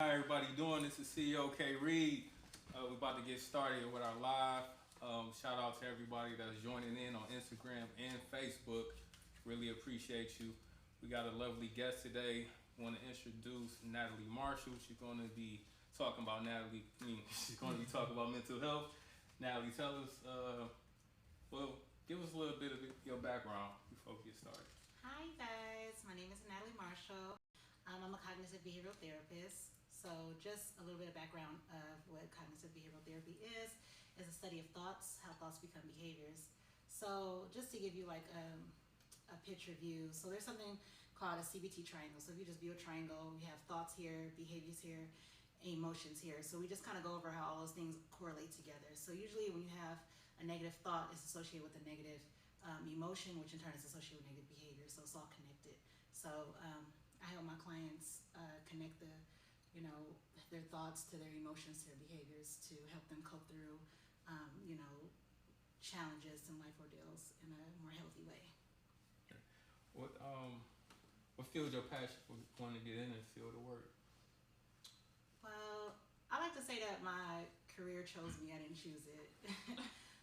How everybody doing? This is C.E.O. K. Reed. We're about to get started with our live. Shout out to everybody that's joining in on Instagram and Facebook. Really appreciate you. We got a lovely guest today. Want to introduce Natalie Marshall. She's going to be talking about she's going to be talking about mental health. Natalie, tell us, give us a little bit of your background before we get started. Hi guys, my name is Natalie Marshall. I'm a cognitive behavioral therapist. So just a little bit of background of what cognitive behavioral therapy is a study of thoughts, how thoughts become behaviors. So just to give you like a picture view, so there's something called a CBT triangle. So if you just view a triangle, we have thoughts here, behaviors here, emotions here. So we just kind of go over how all those things correlate together. So usually when you have a negative thought, it's associated with a negative emotion, which in turn is associated with negative behavior. So it's all connected. So I help my clients connect their thoughts to their emotions to their behaviors to help them cope through challenges and life ordeals in a more healthy way. What fueled your passion for wanting to get in this field of work? Well, I like to say that my career chose me. I didn't choose it.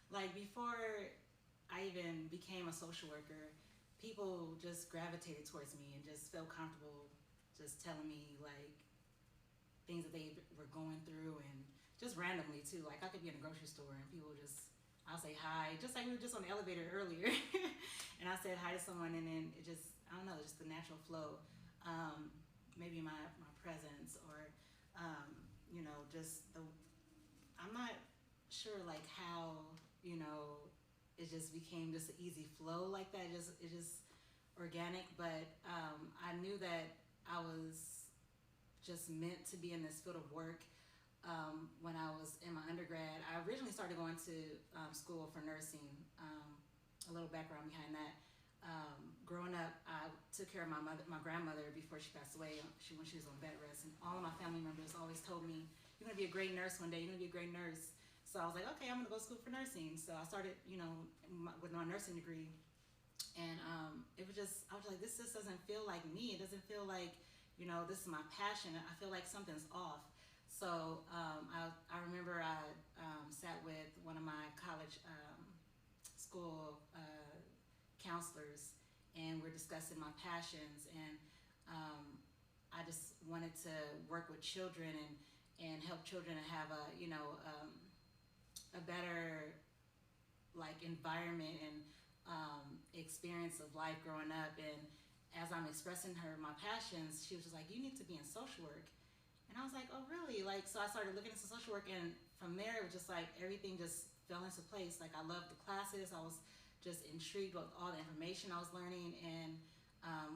Like before I even became a social worker, people just gravitated towards me and just felt comfortable just telling me like things that they were going through, and just randomly too. Like I could be in a grocery store and people just, I'll say hi, just like we were just on the elevator earlier, and I said hi to someone, and then it just, I don't know, just the natural flow. Maybe my presence, or just the, I'm not sure like how it just became just an easy flow like that. It just organic, but I knew that I was just meant to be in this field of work. When I was in my undergrad, I originally started going to school for nursing. A little background behind that. Growing up, I took care of my grandmother before she passed away. When she was on bed rest, and all of my family members always told me, "You're gonna be a great nurse one day. You're gonna be a great nurse." So I was like, "Okay, I'm gonna go to school for nursing." So I started, with my nursing degree, and it was just, I was like, this just doesn't feel like me. It doesn't feel like this is my passion. I feel like something's off. So I remember I sat with one of my college school counselors, and we're discussing my passions, and I just wanted to work with children and help children to have a better like environment and experience of life growing up. And as I'm expressing her my passions, she was just like, "You need to be in social work." And I was like, "Oh, really?" Like, so I started looking into social work, and from there it was just like everything just fell into place. Like I loved the classes. I was just intrigued with all the information I was learning. And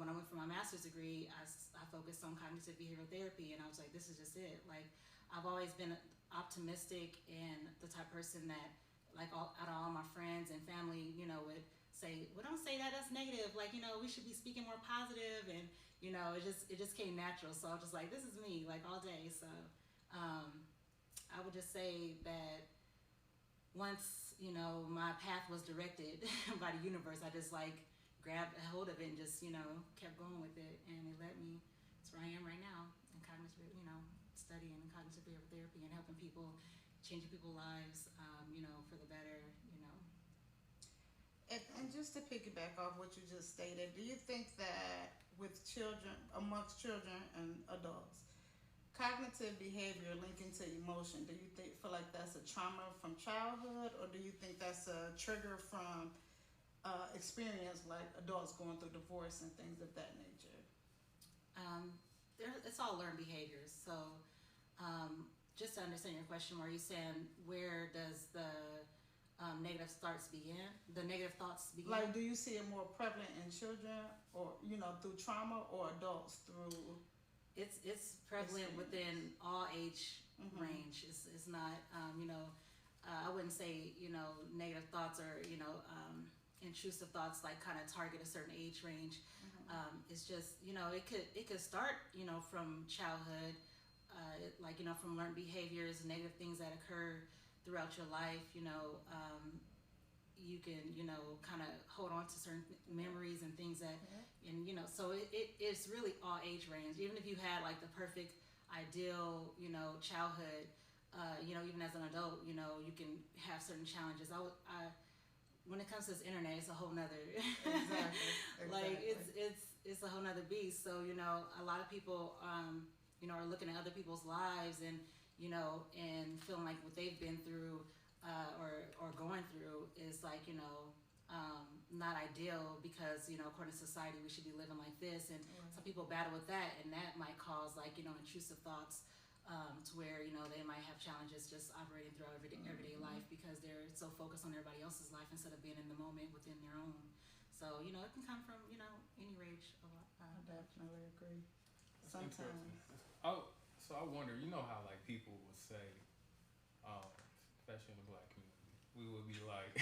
when I went for my master's degree, I focused on cognitive behavioral therapy, and I was like, this is just it. Like I've always been optimistic and the type of person that, like, out of all my friends and family, would say, "Well, don't say that. That's negative. Like, we should be speaking more positive." And it just came natural. So I was just like, this is me, like all day. So I would just say that once my path was directed by the universe, I just like grabbed a hold of it and just kept going with it, and it led me to where I am right now in cognitive, studying cognitive behavioral therapy and helping people, changing people's lives, for the better. And just to piggyback off what you just stated, do you think that with children, amongst children and adults, cognitive behavior linking to emotion, do you feel like that's a trauma from childhood, or do you think that's a trigger from experience like adults going through divorce and things of that nature? It's all learned behaviors. So just to understand your question, are you saying where does the negative thoughts begin? The negative thoughts begin? Like, do you see it more prevalent in children, or through trauma, or adults through? It's prevalent within all age range. It's not I wouldn't say negative thoughts or intrusive thoughts like kind of target a certain age range. It's just it could start from childhood, like from learned behaviors, negative things that occur throughout your life. You can kind of hold on to certain memories and things that, and so it's really all age range. Even if you had like the perfect ideal, childhood. Even as an adult, you can have certain challenges. When it comes to this internet, it's a whole nother. Exactly. Like it's a whole nother beast. So a lot of people, are looking at other people's lives and and feeling like what they've been through, or going through is like not ideal because according to society we should be living like this, and some people battle with that, and that might cause like intrusive thoughts. To where they might have challenges just operating throughout everyday life because they're so focused on everybody else's life instead of being in the moment within their own. So it can come from any range of. I definitely agree. That's Sometimes. So I wonder, how like people would say, especially in the black community, we would be like,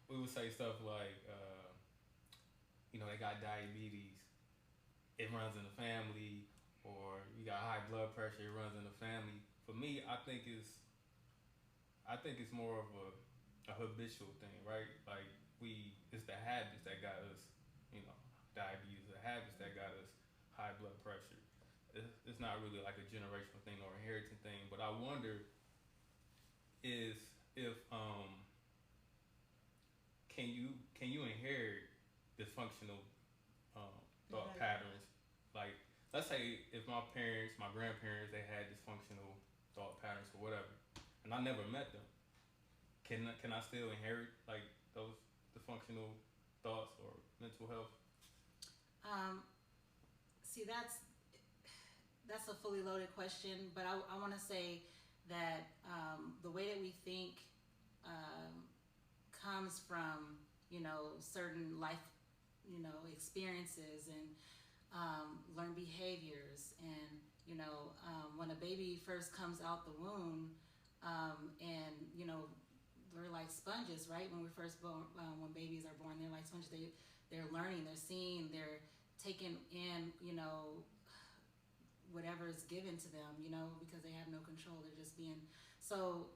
we would say stuff like, they got diabetes, it runs in the family, or you got high blood pressure, it runs in the family. For me, I think it's more of a habitual thing, right? Like it's the habits that got us, diabetes, the habits that got us high blood pressure. It's not really like a generational thing or inherited thing, but I wonder if can you inherit dysfunctional thought patterns? Like, let's say if my grandparents, they had dysfunctional thought patterns or whatever, and I never met them, can I still inherit like those dysfunctional thoughts or mental health? See, that's a fully loaded question, but I want to say that the way that we think comes from certain life experiences and learned behaviors, and when a baby first comes out the womb, and we're like sponges, right? When we're first born, when babies are born, they're like sponges. They're learning, they're seeing, they're taking in whatever is given to them, because they have no control. They're just being so.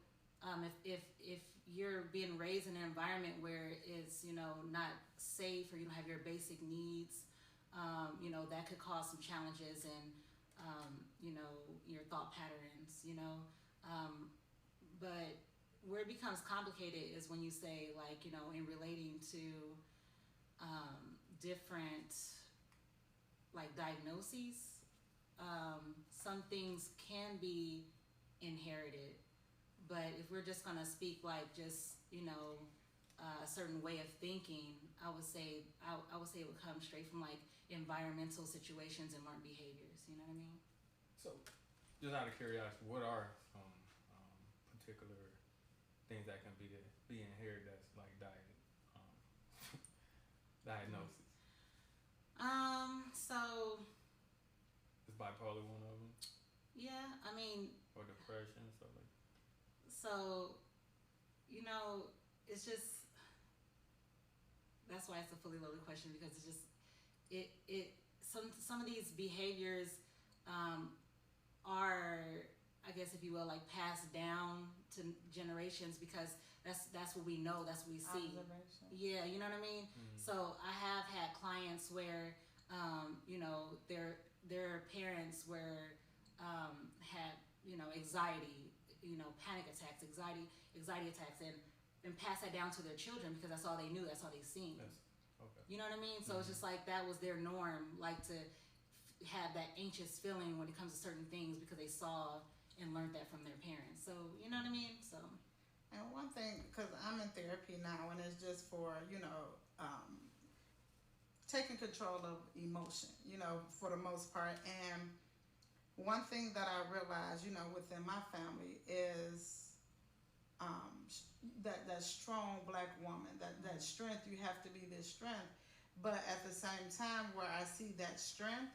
If you're being raised in an environment where it's not safe, or you don't have your basic needs, that could cause some challenges in your thought patterns. But where it becomes complicated is when you say like in relating to different like diagnoses. Some things can be inherited, but if we're just gonna speak like just a certain way of thinking, I would say it would come straight from like environmental situations and learned behaviors. You know what I mean? So, just out of curiosity, what are some particular things that can be inherited that's like diagnosis? So. Is bipolar one of them? Yeah, I mean. Or depression, stuff like that. So, it's just, that's why it's a fully loaded question, because it's just some of these behaviors are, I guess if you will, like passed down to generations, because that's what we know, that's what we see. Yeah, you know what I mean? Mm-hmm. So I have had clients where their parents had anxiety, panic attacks, anxiety attacks, and pass that down to their children because that's all they knew, that's all they seen. Yes. Okay. You know what I mean? So it's just like that was their norm, like to have that anxious feeling when it comes to certain things because they saw and learned that from their parents. So you know what I mean? So. And one thing, because I'm in therapy now, and it's just for taking control of emotion, for the most part. And one thing that I realized, within my family is that strong black woman, that strength, you have to be this strength. But at the same time, where I see that strength,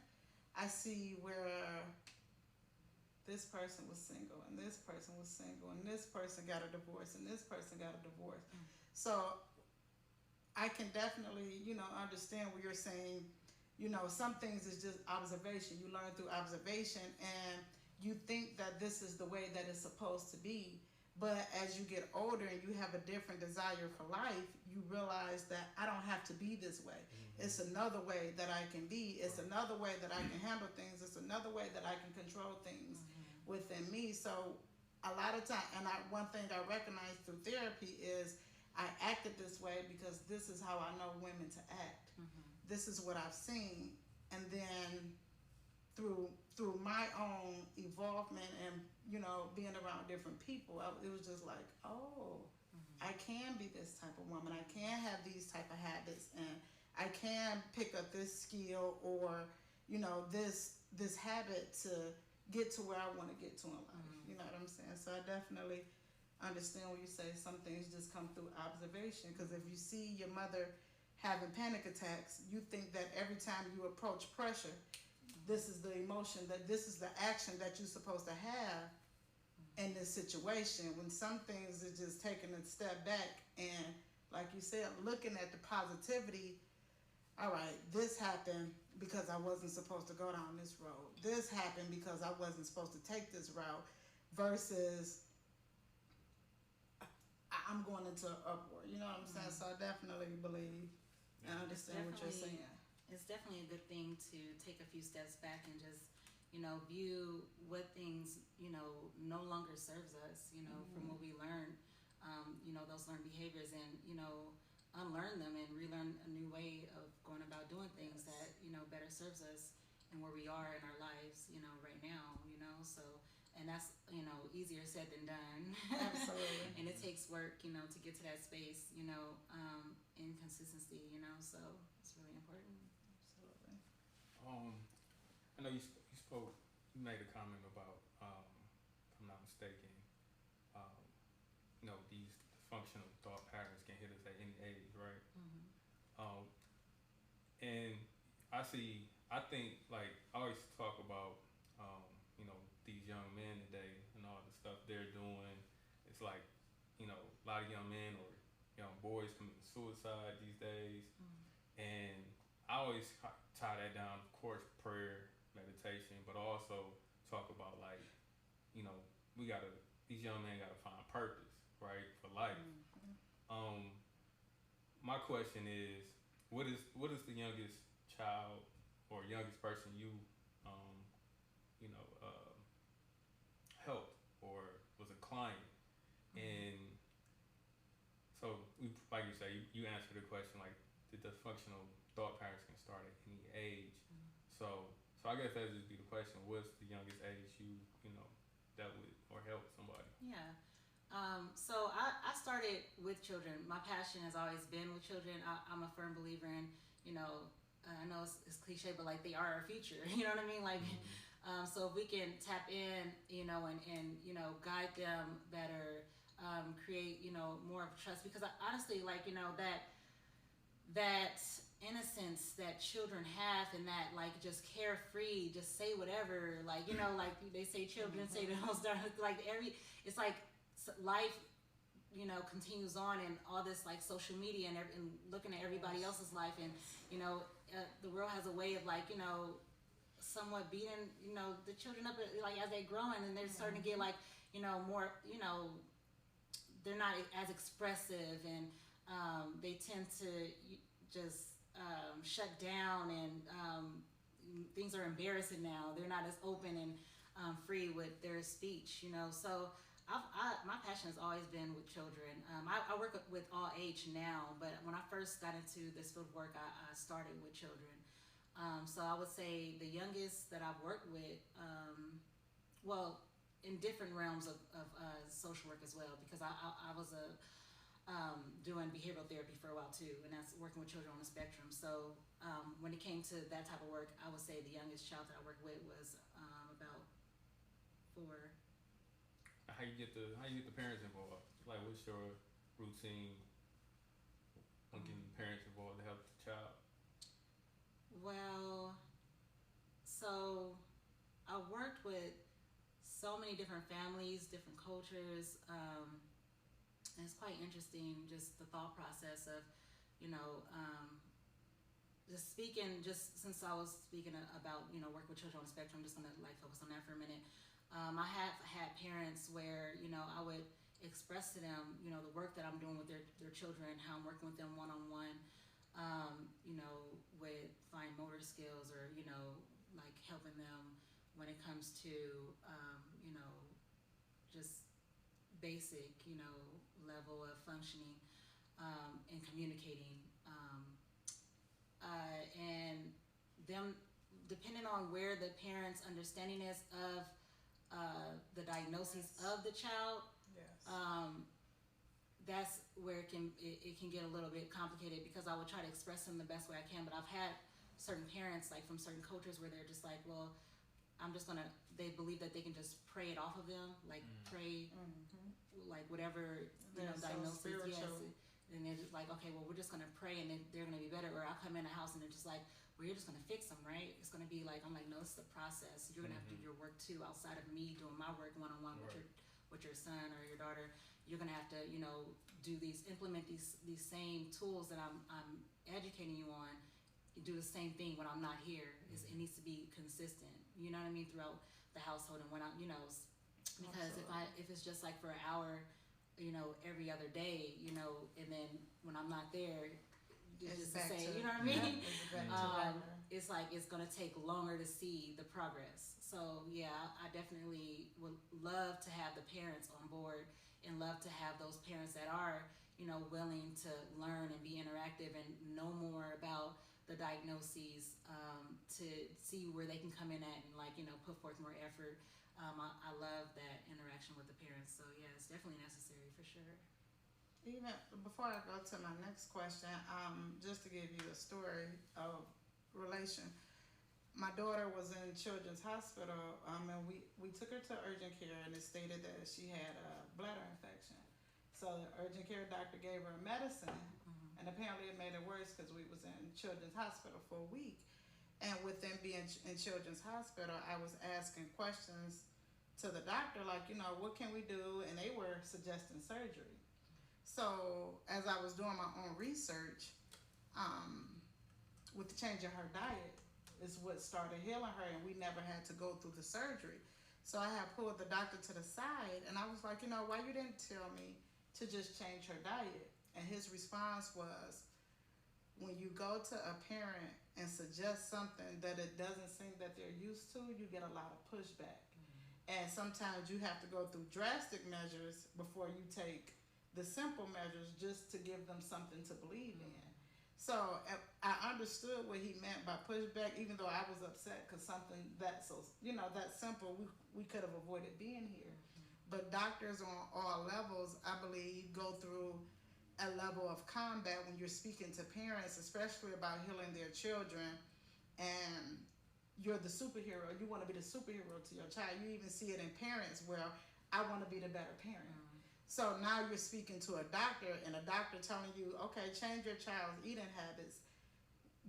I see where this person was single, and this person was single, and this person got a divorce, and this person got a divorce. So I can definitely, understand what you're saying. Some things is just observation. You learn through observation, and you think that this is the way that it's supposed to be. But as you get older and you have a different desire for life, you realize that I don't have to be this way. Mm-hmm. It's another way that I can be. It's another way that I can handle things. It's another way that I can control things. Mm-hmm. within me. So a lot of time, and one thing I recognize through therapy is I acted this way because this is how I know women to act. Mm-hmm. This is what I've seen, and then through my own evolvement and being around different people, it was just like, oh, I can be this type of woman. I can have these type of habits, and I can pick up this skill or this habit to get to where I want to get to in life. You know what I'm saying? So I definitely understand when you say some things just come through observation. Because if you see your mother having panic attacks, you think that every time you approach pressure, this is the emotion, that this is the action that you're supposed to have in this situation, when some things are just taking a step back and, like you said, looking at the positivity. All right, this happened because I wasn't supposed to go down this road. This happened because I wasn't supposed to take this route, versus I'm going into an uproar. You know what I'm saying? So I definitely believe and understand what you're saying. It's definitely a good thing to take a few steps back and just, view what things, no longer serves us, from what we learned, those learned behaviors, and, unlearn them and relearn a new way of going about doing things that, better serves us and where we are in our lives, right now, so, and that's, easier said than done. Absolutely. And it takes work, to get to that space, in consistency, so it's really important. Absolutely. I know you spoke, you made a comment about, if I'm not mistaken, these dysfunctional thought patterns can hit us at any age, right? And I think, like, I always talk about, these young men today and all the stuff they're doing. It's like, a lot of young men or young boys committing suicide these days. And I always tie that down, of course, prayer, meditation, but also talk about, like, these young men gotta find purpose, right, for life. My question is, what is the youngest child or youngest person you helped or was a client? And so, like you say, you answered the question, like, the dysfunctional thought patterns can start at any age. So I guess that would just be the question: what's the youngest age you dealt with or helped somebody? Yeah. So I started with children. My passion has always been with children. I'm a firm believer in, I know it's cliche, but like they are our future. You know what I mean? Like, so if we can tap in, and guide them better, create, more of trust. Because honestly, like, that innocence that children have, and that, like, just carefree, just say whatever, like, like they say, children say the most, like, it's like life, continues on, and all this, like, social media and looking at everybody else's life, and the world has a way of, like, somewhat beating the children up, like, as they're growing, and they're starting to get, like, more, they're not as expressive, and they tend to just shut down, and things are embarrassing now. They're not as open and free with their speech, so my passion has always been with children. I work with all age now, but when I first got into this field of work, I started with children. So I would say the youngest that I've worked with, well, in different realms of social work as well, because I was doing behavioral therapy for a while too, and that's working with children on the spectrum. So when it came to that type of work, I would say the youngest child that I worked with was about 4. How you get the parents involved? Like, what's your routine on getting parents involved to help the child? Well, so I worked with so many different families, different cultures, and it's quite interesting, just the thought process of, just speaking, just since I was speaking about, working with children on the spectrum, I'm just gonna, like, focus on that for a minute. I have had parents where, I would express to them, the work that I'm doing with their children, how I'm working with them one-on-one, with fine motor skills, or, like, helping them when it comes to, you know, just basic, you know, level of functioning and communicating. And them, depending on where the parents' understanding is of the diagnosis of the child, that's where it can get a little bit complicated, because I will try to express them the best way I can. But I've had certain parents, like from certain cultures, where they're just like, well, they believe that they can just pray it off of them, like pray, like whatever, you know, diagnosis, yes. And they're just like, okay, well, we're just gonna pray and then they're gonna be better. Or I'll come in the house and they're just like, well, you're just gonna fix them, right? It's gonna be like, I'm like, no, it's the process. You're gonna have to do your work too, outside of me doing my work one-on-one with your son or your daughter. You're gonna have to, you know, implement these same tools that I'm educating you on. You do the same thing when I'm not here. It needs to be consistent. You know what I mean? Throughout the household, and when I'm, you know, because if it's just like for an hour, you know, every other day, you know, and then when I'm not there, it's just the same. You know what I mean? It's like it's gonna take longer to see the progress. So yeah, I definitely would love to have the parents on board, and love to have those parents that are, you know, willing to learn and be interactive and know more about the diagnoses, to see where they can come in at and, like, you know, put forth more effort. I love that interaction with the parents. So yeah, it's definitely necessary for sure. Even before I go to my next question, just to give you a story of relation. My daughter was in Children's Hospital, and we took her to urgent care, and it stated that she had a bladder infection. So the urgent care doctor gave her medicine, and apparently it made it worse because we was in Children's Hospital for a week. And with them being in Children's Hospital, I was asking questions to the doctor, like, you know, what can we do? And they were suggesting surgery. So as I was doing my own research, with the change in her diet is what started healing her, and we never had to go through the surgery. So I had pulled the doctor to the side, and I was like, you know, why you didn't tell me to just change her diet? And his response was, when you go to a parent and suggest something that it doesn't seem that they're used to, you get a lot of pushback. And sometimes you have to go through drastic measures before you take the simple measures, just to give them something to believe in. So I understood what he meant by pushback, even though I was upset because something that simple, we could have avoided being here. But doctors on all levels, I believe, go through a level of combat when you're speaking to parents, especially about healing their children, and you're the superhero. You want to be the superhero to your child. You even see it in parents where I want to be the better parent. So now you're speaking to a doctor, and a doctor telling you, okay, change your child's eating habits.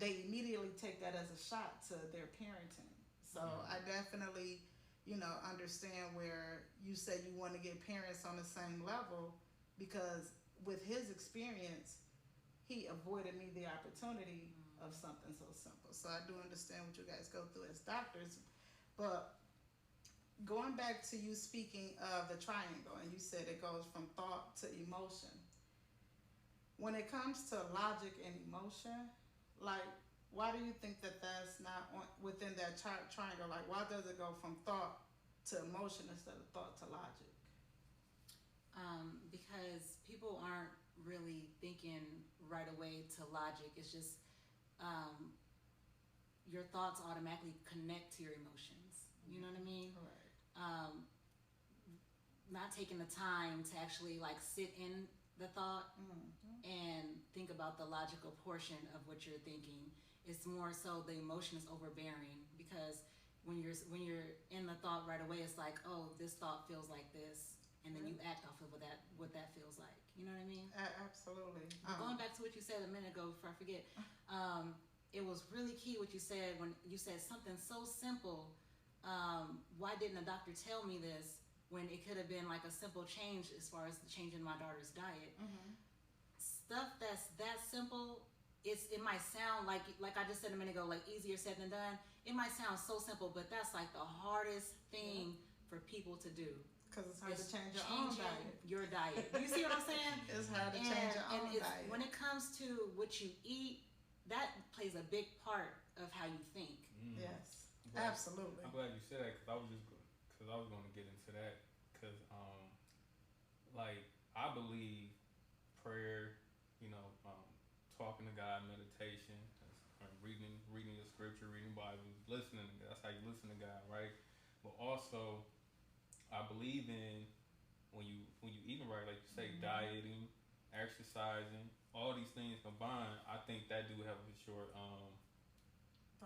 They immediately take that as a shot to their parenting. So I definitely, you know, understand where you say you want to get parents on the same level, because with his experience, he avoided me the opportunity of something so simple. So I do understand what you guys go through as doctors. But going back to you speaking of the triangle, and you said it goes from thought to emotion. When it comes to logic and emotion, like, why do you think that that's not within that triangle? Like, why does it go from thought to emotion instead of thought to logic? Because people aren't really thinking right away to logic. It's just your thoughts automatically connect to your emotions. You know what I mean? Right. Not taking the time to actually, like, sit in the thought and think about the logical portion of what you're thinking. It's more so the emotion is overbearing, because when you're in the thought right away, it's like, oh, this thought feels like this, and then you act off of what that feels like. You know what I mean? Absolutely. Going back to what you said a minute ago, before I forget, it was really key what you said when you said something so simple. Why didn't a doctor tell me this, when it could have been like a simple change as far as changing my daughter's diet? Stuff that's that simple, it might sound like I just said a minute ago, like easier said than done. It might sound so simple, but that's like the hardest thing for people to do. Because it's hard to change your own diet. Your diet. You see what I'm saying? It's hard to change your own diet. When it comes to what you eat, that plays a big part of how you think. Yes. Absolutely. I'm glad you said that because I was going to get into that because like I believe prayer, talking to God, meditation, reading the scripture, reading Bible, listening. That's how you listen to God, right? But also, I believe in when you eating right, like you say, dieting, exercising, all these things combined. I think that do help with your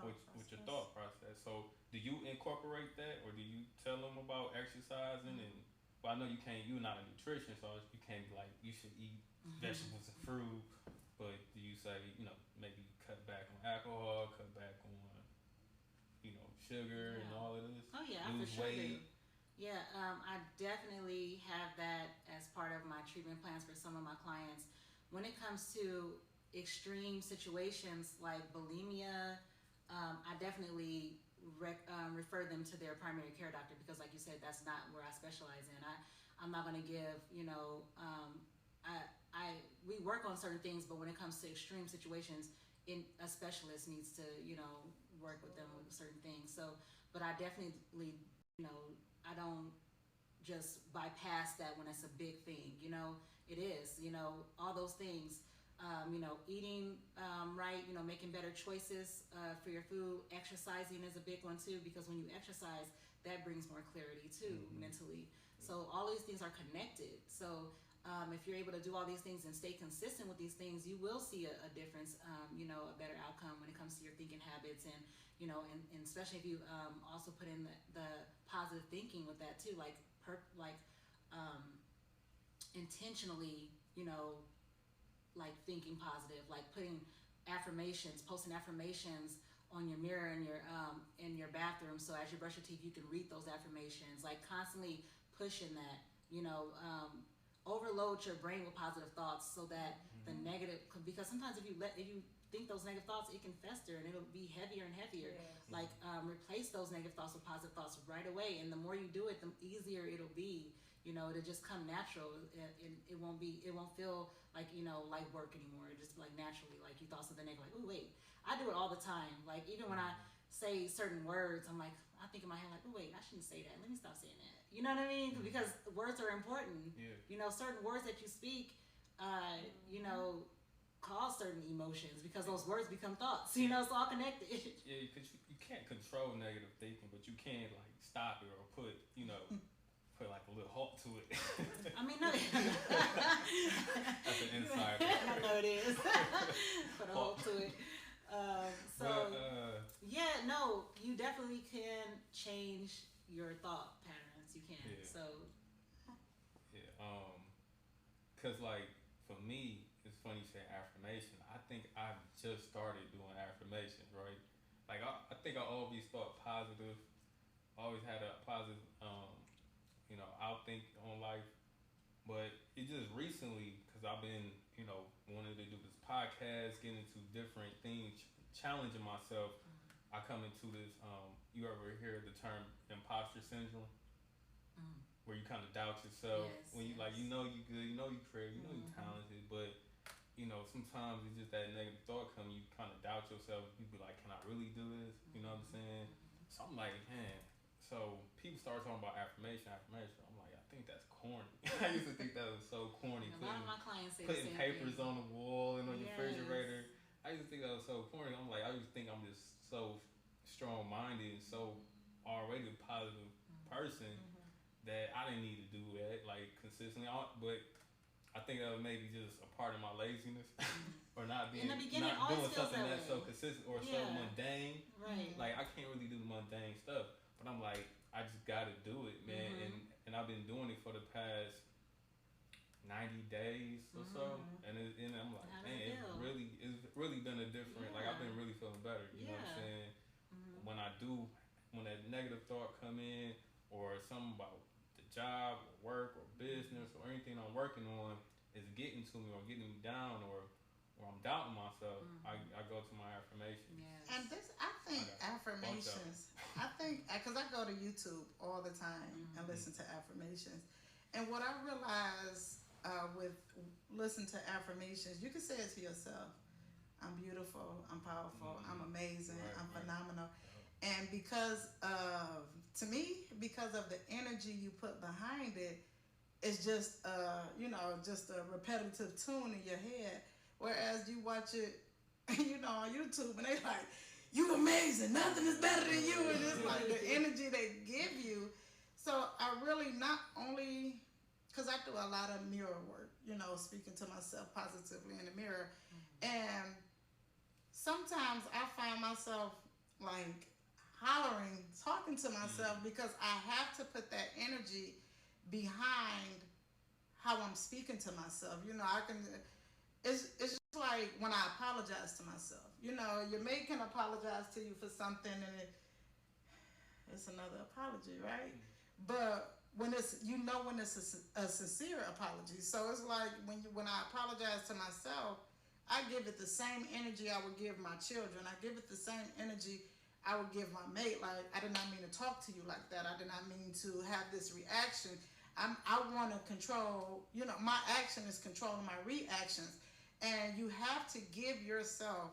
with your thought process. So, do you incorporate that, or do you tell them about exercising? And well, I know you can't. You're not a nutrition, so you can't be like you should eat vegetables and fruit. But do you say maybe cut back on alcohol, cut back on sugar and all of this? Oh yeah, I for sure do. Yeah, I definitely have that as part of my treatment plans for some of my clients. When it comes to extreme situations like bulimia, I definitely refer them to their primary care doctor because, like you said, that's not where I specialize in. I'm not going to give, we work on certain things, but when it comes to extreme situations, a specialist needs to, work with them with certain things. So, but I definitely, I don't just bypass that when it's a big thing. It is, all those things. Eating right, making better choices for your food. Exercising is a big one too, because when you exercise, that brings more clarity too, mentally. So all these things are connected. So if you're able to do all these things and stay consistent with these things, you will see a difference, a better outcome when it comes to your thinking habits and especially if you also put in the positive thinking with that too, like intentionally, like thinking positive, like putting posting affirmations on your mirror in your bathroom. So as you brush your teeth, you can read those affirmations. Like constantly pushing that, overload your brain with positive thoughts so that the negative, because sometimes if you think those negative thoughts, it can fester and it'll be heavier and heavier. Yes. Like replace those negative thoughts with positive thoughts right away, and the more you do it, the easier it'll be. It'll just come natural. It won't feel like like work anymore. It just like naturally, like you thought something negative, like, oh wait, I do it all the time. Like even when I say certain words, I'm like, I think in my head like, oh wait, I shouldn't say that. Let me stop saying that. You know what I mean? Because words are important. Yeah. Certain words that you speak, cause certain emotions because those words become thoughts. It's all connected. Yeah, because you can't control negative thinking, but you can like stop it or put put like a little halt to it. I mean, no. That's an insider. I know it is. Put a halt to it. You definitely can change your thought patterns. You can. Yeah. So. Yeah. Cause like for me, it's funny you say affirmation. I think I've just started doing affirmations, right? Like I think I always thought positive. Always had a positive, outthink on life. But it just recently, cause I've been, wanting to do this podcast, getting into different things, challenging myself. I come into this. You ever hear the term imposter syndrome? Where you kind of doubt yourself when you like you good, you pray, you talented, but sometimes it's just that negative thought come. You kind of doubt yourself. You be like, can I really do this? You know what I'm saying? So I'm like, man. So people start talking about affirmation. I'm like, I think that's corny. I used to think that was so corny. A lot of my clients say putting papers thing. on the wall and on your refrigerator. I used to think that was so corny. I'm like, I used to think I'm just so strong-minded and so already a positive person that I didn't need to do that like consistently. But I think that was maybe just a part of my laziness or not doing something that's so consistent or so mundane. Right. Like I can't really do the mundane stuff, but I'm like, I just got to do it, man. And I've been doing it for the past 90 days or so, and I'm like, man, it's really been a different. Like I've been really feeling better. You know what I'm saying? When that negative thought come in or something about the job or work or business or anything I'm working on is getting to me or getting me down or I'm doubting myself, I go to my affirmations. Yes. And I think affirmations, because I go to YouTube all the time and listen to affirmations. And what I realize with listening to affirmations, you can say it to yourself. I'm beautiful, I'm powerful, I'm amazing, I'm phenomenal. And because of, to me, because of the energy you put behind it, it's just just a repetitive tune in your head. Whereas you watch it, on YouTube, and they like, you amazing, nothing is better than you, and it's like the energy they give you. So I really, not only, because I do a lot of mirror work, speaking to myself positively in the mirror, and sometimes I find myself like hollering, talking to myself, because I have to put that energy behind how I'm speaking to myself. I can. It's just like when I apologize to myself. Your mate can apologize to you for something, and it's another apology, right? But when it's when it's a sincere apology. So it's like when I apologize to myself, I give it the same energy I would give my children. I give it the same energy I would give my mate. Like, I did not mean to talk to you like that. I did not mean to have this reaction. I want to control. My action is controlling my reactions, and you have to give yourself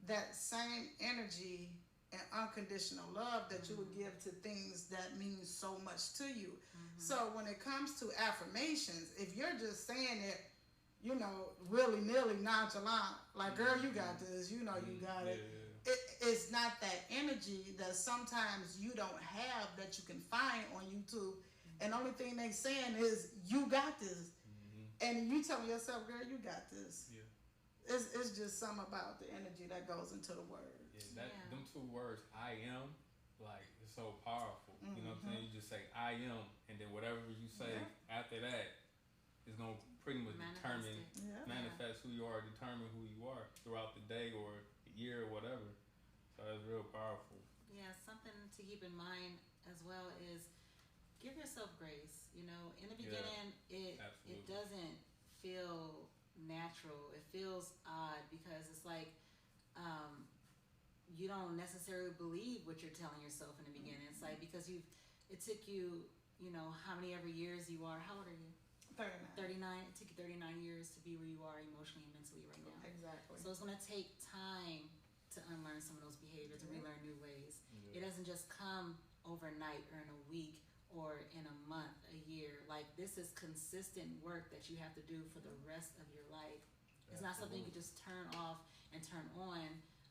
that same energy and unconditional love that you would give to things that mean so much to you. So when it comes to affirmations, if you're just saying it, willy-nilly, nonchalant, like, girl, you got this, you got it. It's not that energy that sometimes you don't have that you can find on YouTube, and the only thing they saying is, you got this. And you tell yourself, girl, you got this. It's just something about the energy that goes into the words. Them two words, I am, like, it's so powerful. You know what I'm saying? You just say, I am, and then whatever you say after that is going to pretty much manifest who you are, determine who you are throughout the day or the year or whatever. So that's real powerful. Yeah, something to keep in mind as well is give yourself grace. In the beginning, it doesn't feel natural. It feels odd because it's like you don't necessarily believe what you're telling yourself in the beginning. It's like, because it took you, how many ever years you are. How old are you? 39. It took you 39 years to be where you are emotionally and mentally right now. Exactly. So it's going to take time to unlearn some of those behaviors and relearn new ways. It doesn't just come overnight or in a week or in a month, a year. Like, this is consistent work that you have to do for the rest of your life. It's not something you can just turn off and turn on,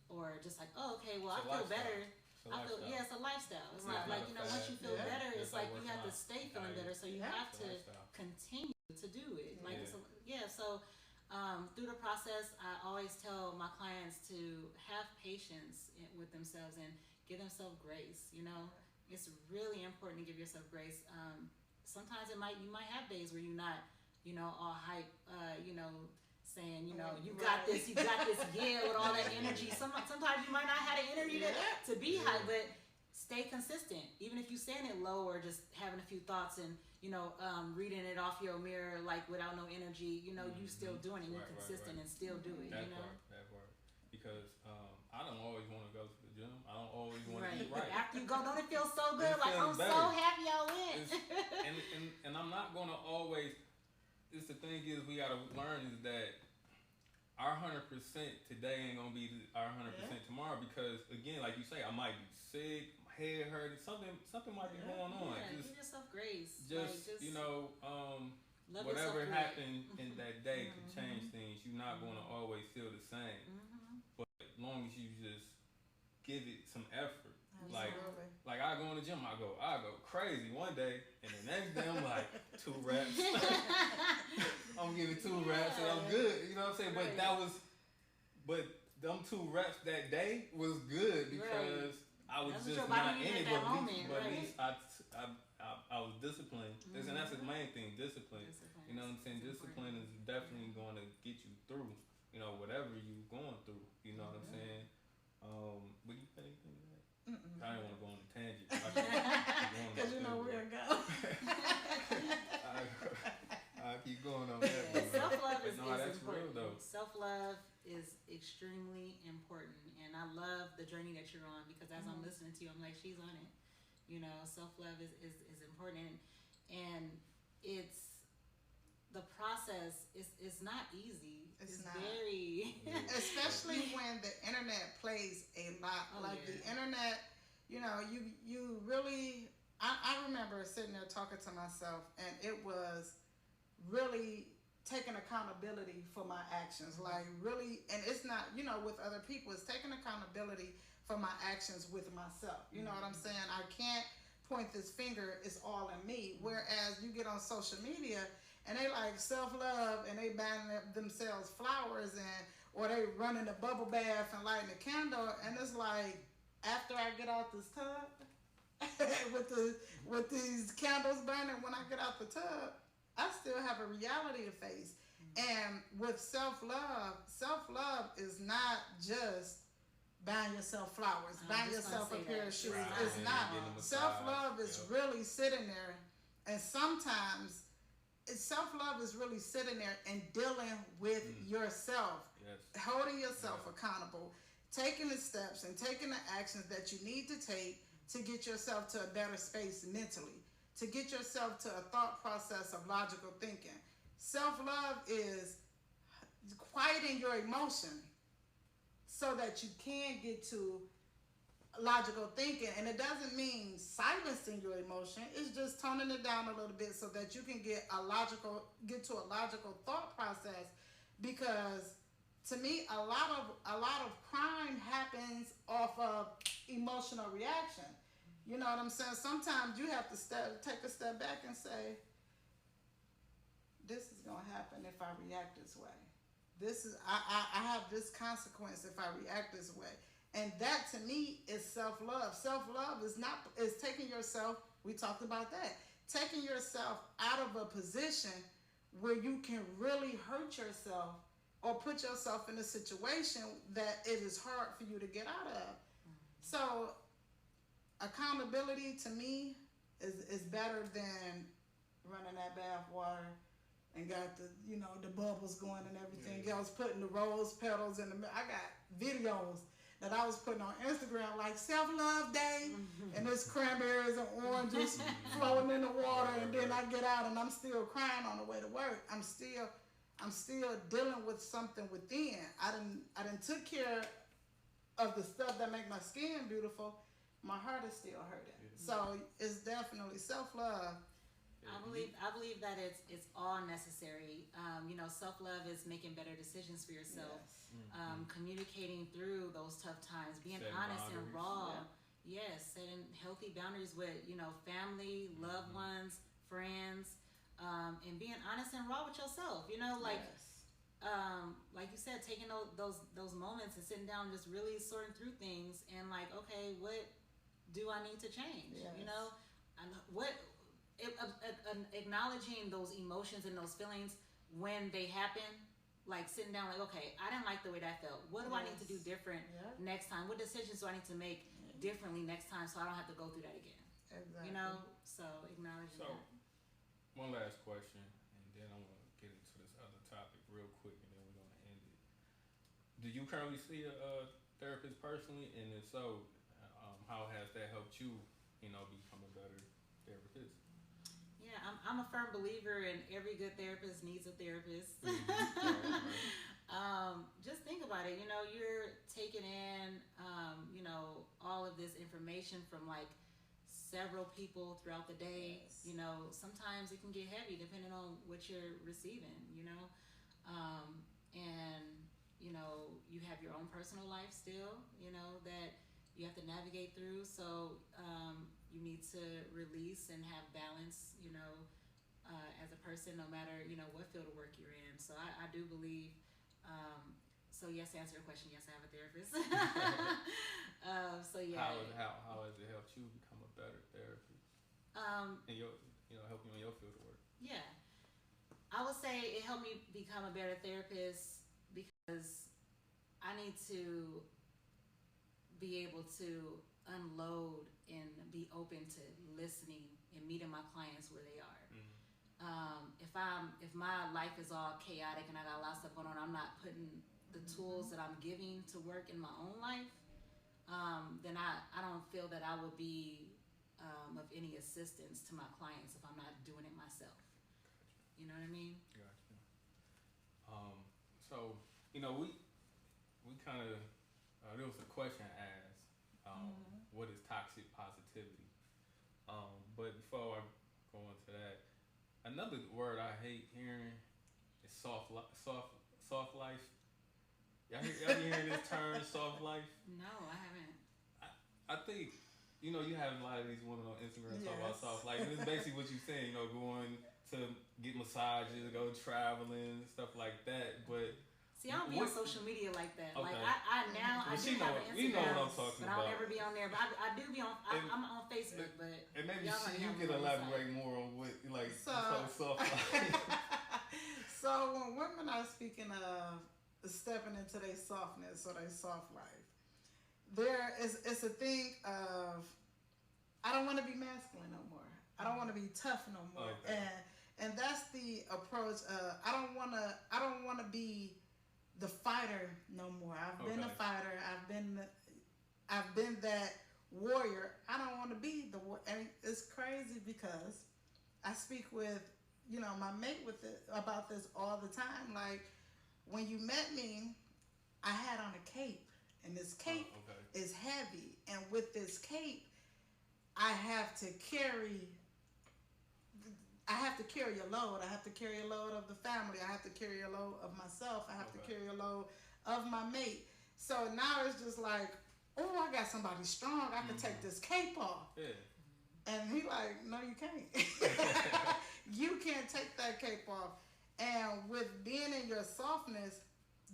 or just like, oh, okay, well, I feel better. It's a lifestyle. It's not like, once you feel better, it's like you have to stay feeling better. So you have to continue to do it. Like, so through the process, I always tell my clients to have patience with themselves and give themselves grace. It's really important to give yourself grace. Sometimes you might have days where you're not, all hype, saying, you got this, with all that energy. Sometimes you might not have the energy to be high, but stay consistent. Even if you're saying it low or just having a few thoughts and, reading it off your mirror, like, without no energy, you still doing it. You're consistent and still do it, That part. Because I don't always want to go to the gym. I don't always want to eat right. After you go, don't it feel so good? Like, I'm better. So happy I went. and I'm not going to always... The thing is, we got to learn is that our 100% today ain't gonna be our 100% tomorrow, because, again, like you say, I might be sick, my head hurting, something might be going on. Give yourself grace. Whatever happened in that day could change things. You're not gonna always feel the same, but as long as you just give it some effort. Like I go in the gym, I go crazy one day, and the next day I'm like 2 reps. I'm giving 2 reps and I'm good. You know what I'm saying? But them 2 reps that day was good because I was just not in it. But at least I was disciplined. And that's the main thing, discipline. You know what I'm saying? Discipline is definitely going to get you through, whatever you're going through. You know what I'm saying? What do you think? I didn't want to go on a tangent. Because where to go. I keep going on that. Self-love is important. Real, though. Self-love is extremely important. And I love the journey that you're on, because as I'm listening to you, I'm like, she's on it. Self-love is important. And it's... the process is not easy. It's not. Very... Especially when the internet plays a lot. The internet, You really. I remember sitting there talking to myself, and it was really taking accountability for my actions. Like really, and it's not with other people. It's taking accountability for my actions with myself. You know what I'm saying? I can't point this finger. It's all in me. Whereas you get on social media and they like self-love and they buying themselves flowers and or they running a bubble bath and lighting a candle, and it's like after I get out this tub with these candles burning, when I get out the tub, I still have a reality to face. And with self-love is not just buying yourself flowers, buying yourself a pair of shoes. Right. It's not. Self-love is really sitting there, and sometimes self-love is really sitting there and dealing with yourself, holding yourself accountable, taking the steps and taking the actions that you need to take to get yourself to a better space mentally, to get yourself to a thought process of logical thinking. Self-love is quieting your emotion so that you can get to logical thinking. And it doesn't mean silencing your emotion. It's just toning it down a little bit so that you can get to a logical thought process. Because to me, a lot of crime happens off of emotional reaction. You know what I'm saying? Sometimes you have to take a step back and say, this is gonna happen if I react this way. I have this consequence if I react this way. And that to me is self-love. Self-love is taking yourself, we talked about that, taking yourself out of a position where you can really hurt yourself or put yourself in a situation that it is hard for you to get out of. So accountability to me is better than running that bath water and got the bubbles going and everything else, putting the rose petals in the I got videos that I was putting on Instagram like self-love day and there's cranberries and oranges flowing in the water, and then I get out and I'm still crying on the way to work. I'm still dealing with something within. I done took care of the stuff that make my skin beautiful. My heart is still hurting. So it's definitely self-love. I believe that it's all necessary. Self-love is making better decisions for yourself, communicating through those tough times, being honest and raw. Yes, setting healthy boundaries with family, loved ones, friends, and being honest and raw with yourself. Like you said, taking those moments and sitting down, just really sorting through things and like, okay, what do I need to change? Yes. And what. Acknowledging those emotions and those feelings when they happen, like sitting down like, okay, I didn't like the way that felt. What do I need to do different next time? What decisions do I need to make differently next time so I don't have to go through that again? Exactly. So acknowledging that. One last question, and then I want to get into this other topic real quick, and then we're going to end it. Do you currently see a therapist personally? And if so, how has that helped you, become a better therapist? Yeah, I'm a firm believer in every good therapist needs a therapist. Just think about it. You're taking in, all of this information from like several people throughout the day. Yes. Sometimes it can get heavy depending on what you're receiving. And you have your own personal life still. That you have to navigate through. So you need to release and have balance, as a person, no matter, what field of work you're in. So I do believe, so yes, to answer your question, yes, I have a therapist. So yeah. How has it helped you become a better therapist? And help you in your field of work? Yeah. I would say it helped me become a better therapist because I need to be able to unload and be open to listening and meeting my clients where they are. If my life is all chaotic and I got a lot of stuff going on, I'm not putting the tools that I'm giving to work in my own life, then I don't feel that I will be of any assistance to my clients if I'm not doing it myself. Gotcha. You know what I mean? Gotcha. So we kind of there was a question asked. what is toxic positivity. But before I go into that, another word I hate hearing is soft life. Y'all be hearing this term, soft life? No, I haven't. I think, you know, you have a lot of these women on Instagram talk about Yes. soft life. And it's basically what you're saying, you know, going to get massages, go traveling, stuff like that. But See, I don't be on social media like that. Okay. Like I now I But do she have know, an we know Instagram, what I'm talking but about. I'll never be on there. But I do be on. I'm on Facebook, but And maybe y'all already you have can me on your elaborate side. more on what, like, So- soft life. So when women are speaking of stepping into their softness or their soft life, it's a thing of I don't want to be masculine no more. I don't want to be tough no more. Okay. And that's the approach. I don't want to be the fighter no more. I've been a fighter. I've been that warrior. I don't want to be the warrior. And it's crazy because I speak with my mate about this all the time. Like when you met me, I had on a cape, and this cape is heavy, and with this cape, I have to carry a load. I have to carry a load of the family. I have to carry a load of myself. I have to carry a load of my mate. So now it's just like, oh, I got somebody strong. I can take this cape off. Yeah. And he like, no, you can't. You can't take that cape off. And with being in your softness,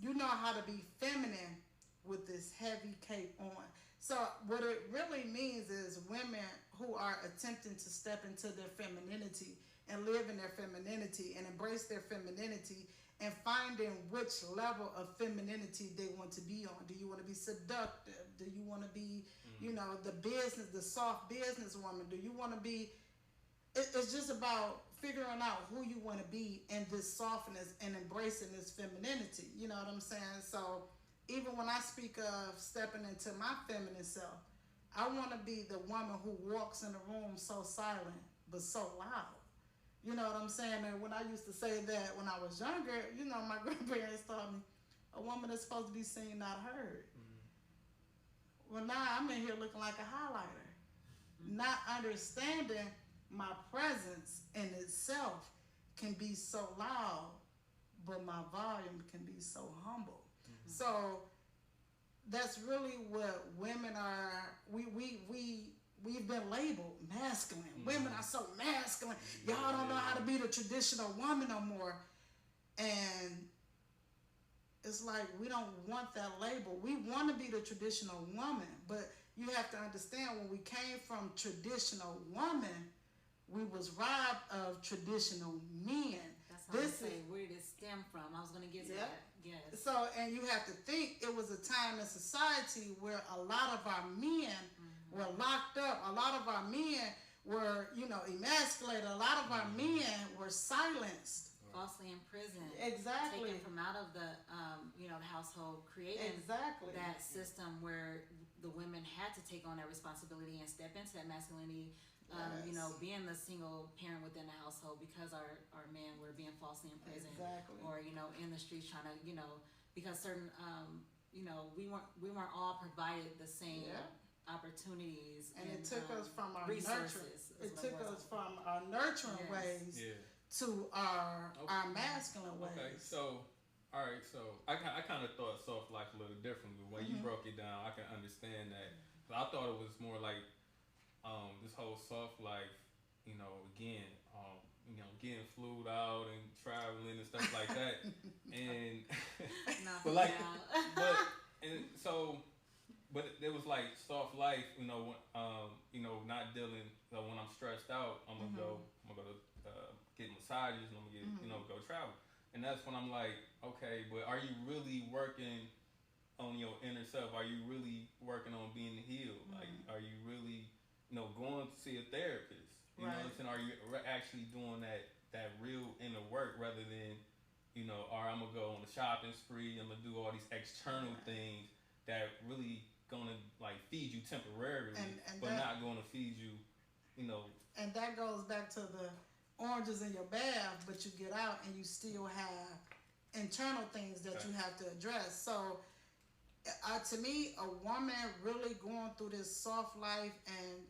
you know how to be feminine with this heavy cape on. So what it really means is women who are attempting to step into their femininity and live in their femininity and embrace their femininity and finding which level of femininity they want to be on. Do you want to be seductive? Do you want to be, the soft business woman? Do you want to be, it's just about figuring out who you want to be in this softness and embracing this femininity. You know what I'm saying? So even when I speak of stepping into my feminine self, I want to be the woman who walks in the room so silent but so loud. You know what I'm saying? And when I used to say that when I was younger, my grandparents taught me, a woman is supposed to be seen, not heard. Well, now I'm in here looking like a highlighter, not understanding my presence in itself can be so loud, but my volume can be so humble. So that's really what women are. We've been labeled masculine. Women are so masculine. Y'all don't know how to be the traditional woman no more. And it's like we don't want that label. We want to be the traditional woman, but you have to understand when we came from traditional woman, we was robbed of traditional men. That's what I'm saying. Where did it stem from? I was going to get to that. Yes. So, and you have to think it was a time in society where a lot of our men were locked up. A lot of our men were, emasculated. A lot of our men were silenced. Falsely imprisoned. Exactly. Taken from out of the, the household, creating that system where the women had to take on that responsibility and step into that masculinity. Being the single parent within the household because our men were being falsely imprisoned, or in the streets trying to because certain we weren't all provided the same opportunities, and it took us from our resources. It took us from our nurturing ways to our masculine ways. Okay, so all right, so I kind of thought soft life a little differently. When you broke it down, I can understand that. But I thought it was more like this whole soft life, again, getting flued out and traveling and stuff like that, and but it was like soft life, not dealing. So when I'm stressed out, I'm gonna go to get massages, and I'm gonna get go travel, and that's when I'm like, okay, but are you really working on your inner self? Are you really working on being healed? Like, are you really going to see a therapist? You know what I'm saying? Are you actually doing that real inner work rather than, or I'm going to go on a shopping spree, I'm going to do all these external things that really going to, like, feed you temporarily, but not going to feed you, And that goes back to the oranges in your bath, but you get out and you still have internal things that you have to address. So To me, a woman really going through this soft life and,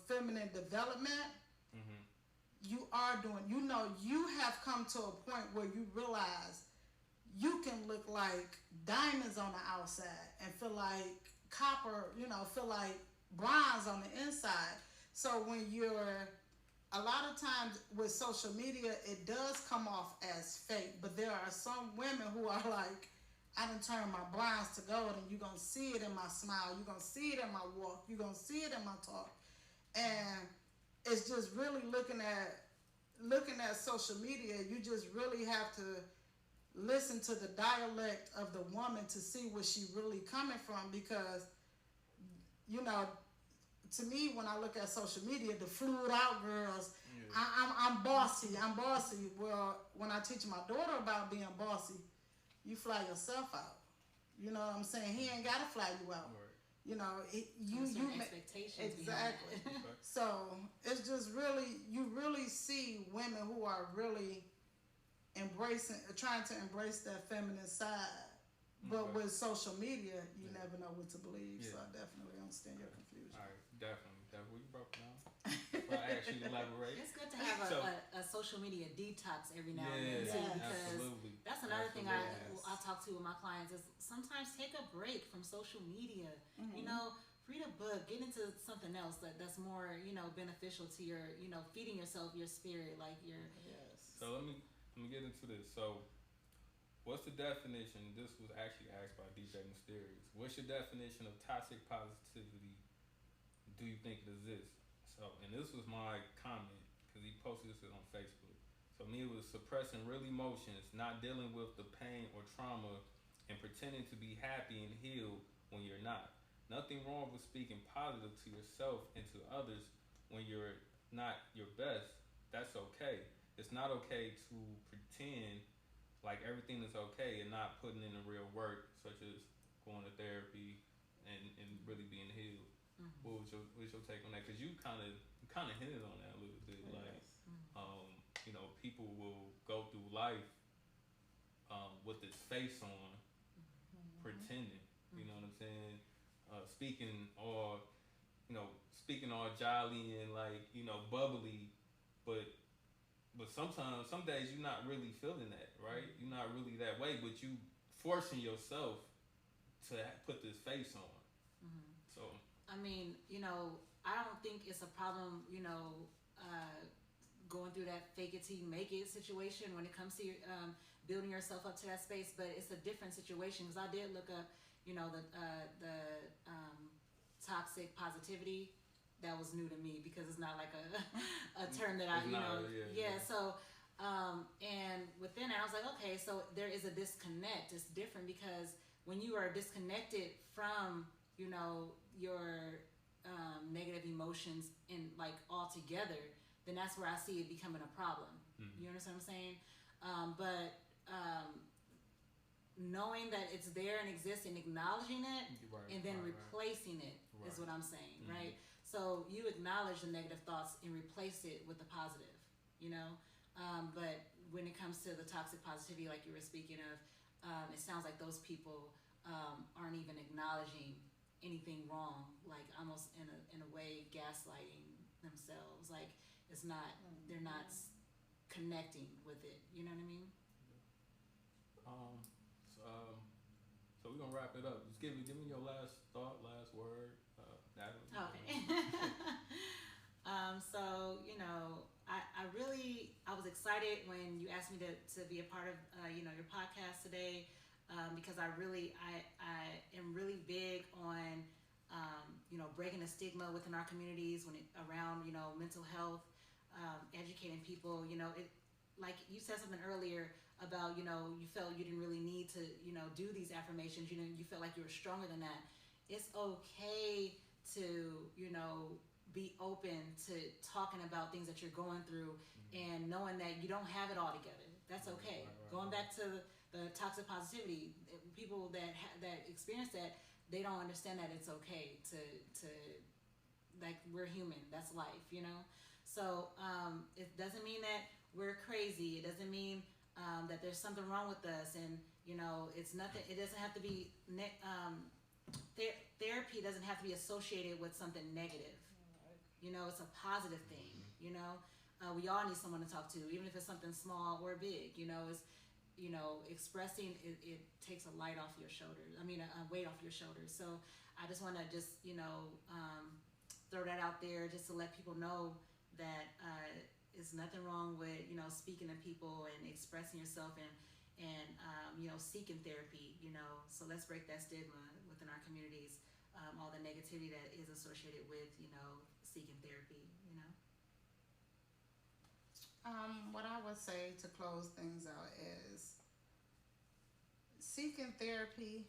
feminine development, Mm-hmm. you are doing, you have come to a point where you realize you can look like diamonds on the outside and feel like copper, feel like bronze on the inside. So when you're, a lot of times with social media, it does come off as fake, but there are some women who are like, I done turned my blinds to gold, and you're going to see it in my smile, you're going to see it in my walk, you're going to see it in my talk. And it's just really looking at social media, you just really have to listen to the dialect of the woman to see where she really coming from, because to me, when I look at social media, the flued out girls, I'm bossy. Well, when I teach my daughter about being bossy, you fly yourself out. You know what I'm saying? He ain't gotta fly you out. Right. You expectations exactly. So it's just really, you really see women who are really trying to embrace that feminine side. But with social media, you never know what to believe. So I definitely understand your confusion. All right, definitely. You broke it down. I asked you to elaborate. It's good to have a social media detox every now and then too, because absolutely. that's another thing I talk to with my clients is sometimes take a break from social media. Mm-hmm. Read a book, get into something else that's more beneficial to your feeding yourself, your spirit, like your. Yes. So let me get into this. So, what's the definition? This was actually asked by DJ Mysterious. What's your definition of toxic positivity? Do you think it exists? So, and this was my comment because he posted this on Facebook. So, me, it was suppressing real emotions, not dealing with the pain or trauma, and pretending to be happy and healed when you're not. Nothing wrong with speaking positive to yourself and to others when you're not your best. That's okay. It's not okay to pretend like everything is okay and not putting in the real work, such as going to therapy and really being healed. Mm-hmm. What was your take on that? Because you kind of hinted on that a little bit. Yes. Like, people will go through life with this face on, pretending. You know what I'm saying? Speaking all jolly and bubbly, but sometimes, some days you're not really feeling that, right? You're not really that way, but you forcing yourself to put this face on. Mm-hmm. So, I mean, I don't think it's a problem, going through that fake it till you make it situation when it comes to building yourself up to that space, but it's a different situation because I did look up, the toxic positivity. That was new to me because it's not like a term that So, and within it, I was like, okay, so there is a disconnect. It's different because when you are disconnected from, your negative emotions and like all together, then that's where I see it becoming a problem. Mm-hmm. You understand what I'm saying? But knowing that it's there and exists and acknowledging it, and then replacing it is what I'm saying, mm-hmm. right? So you acknowledge the negative thoughts and replace it with the positive, but when it comes to the toxic positivity, like you were speaking of, it sounds like those people aren't even acknowledging anything wrong, like almost in a way gaslighting themselves. Like it's not, they're not connecting with it. You know what I mean? So we're gonna wrap it up. Just give me your last thought, last word. Natalie. Okay. So I was excited when you asked me to be a part of your podcast today, because I am really big on breaking the stigma within our communities around mental health, educating people. Like you said something earlier about you felt you didn't really need to do these affirmations. You felt like you were stronger than that. It's okay to be open to talking about things that you're going through, mm-hmm. and knowing that you don't have it all together. That's okay. Going back to the toxic positivity, people that experience that, they don't understand that it's okay to like, we're human. That's life, So it doesn't mean that we're crazy. It doesn't mean that there's something wrong with us. And You know, it's nothing. It doesn't have to be. Therapy doesn't have to be associated with something negative. You know, it's a positive thing. You know, we all need someone to talk to, even if it's something small or big. You know, it's expressing it takes a light off your shoulders. I mean, a weight off your shoulders. So I just want to throw that out there just to let people know that there's nothing wrong with speaking to people and expressing yourself and seeking therapy. So let's break that stigma within our communities. All the negativity that is associated with seeking therapy. What I would say to close things out is seeking therapy,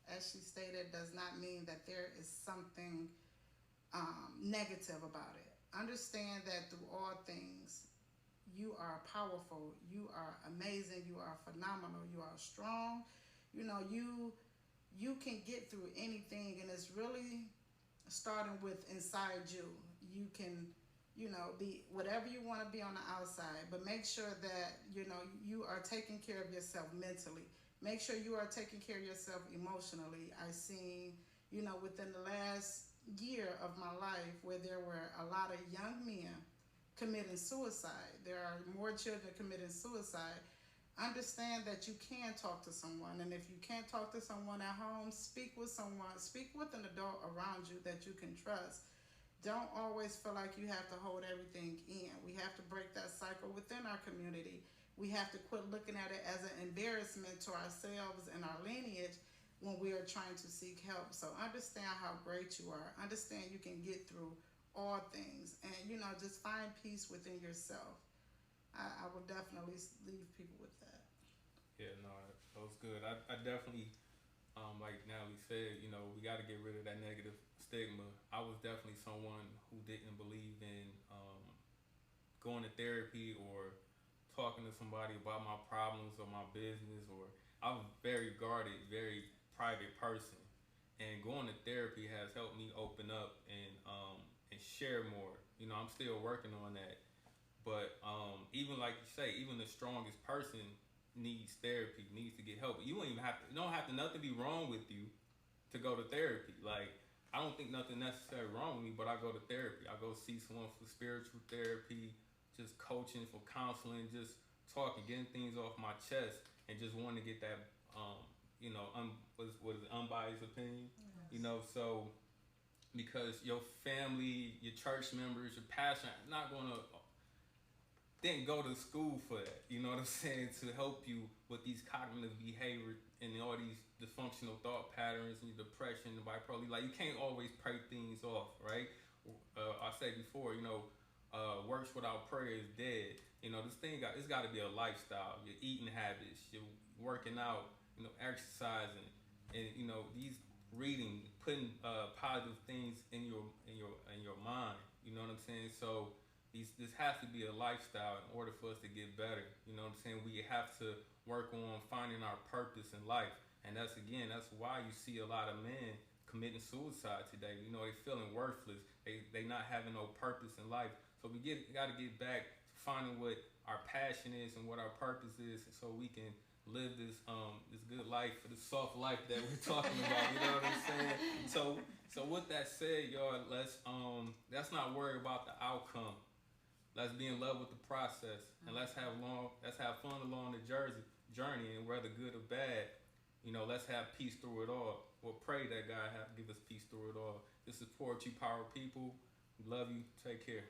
as she stated, does not mean that there is something negative about it. Understand that through all things, you are powerful, you are amazing, you are phenomenal, you are strong. You can get through anything, and it's really starting with inside you. You can be whatever you want to be on the outside, but make sure that you are taking care of yourself mentally. Make sure you are taking care of yourself emotionally. I seen within the last year of my life where there were a lot of young men committing suicide. There are more children committing suicide. Understand that you can talk to someone, and if you can't talk to someone at home, speak with someone. Speak with an adult around you that you can trust. Don't always feel like you have to hold everything in. We have to break that cycle within our community. We have to quit looking at it as an embarrassment to ourselves and our lineage when we are trying to seek help. So understand how great you are. Understand you can get through all things, and just find peace within yourself. I will definitely leave people with that. Yeah, no, that was good. I definitely, like Natalie said, we got to get rid of that negative stigma. I was definitely someone who didn't believe in going to therapy or talking to somebody about my problems or my business, or I was very guarded, very private person. And going to therapy has helped me open up and share more. I'm still working on that. But even like you say, even the strongest person needs therapy, needs to get help. You don't have to nothing be wrong with you to go to therapy. Like, I don't think nothing necessarily wrong with me, but I go to therapy. I go see someone for spiritual therapy, just coaching, for counseling, just talking, getting things off my chest, and just wanting to get that, what is it, unbiased opinion. Yes. So because your family, your church members, your pastor, not gonna didn't go to school for that. You know what I'm saying? To help you with these cognitive behavior and all these dysfunctional thought patterns and depression and bipolar. Like, you can't always pray things off, right? I said before, works without prayer is dead. This thing it's got to be a lifestyle. Your eating habits, your working out, exercising, and these reading, putting positive things in your mind. You know what I'm saying? So this has to be a lifestyle in order for us to get better. You know what I'm saying? We have to work on finding our purpose in life. And that's why you see a lot of men committing suicide today. They feeling worthless. They not having no purpose in life. So we got to get back to finding what our passion is and what our purpose is, so we can live this good life, this soft life that we're talking about. You know what I'm saying? So with that said, y'all, let's not worry about the outcome. Let's be in love with the process, and let's have fun along the journey, and whether good or bad, let's have peace through it all. We'll pray that God give us peace through it all. This is Poetry Power People. We love you. Take care.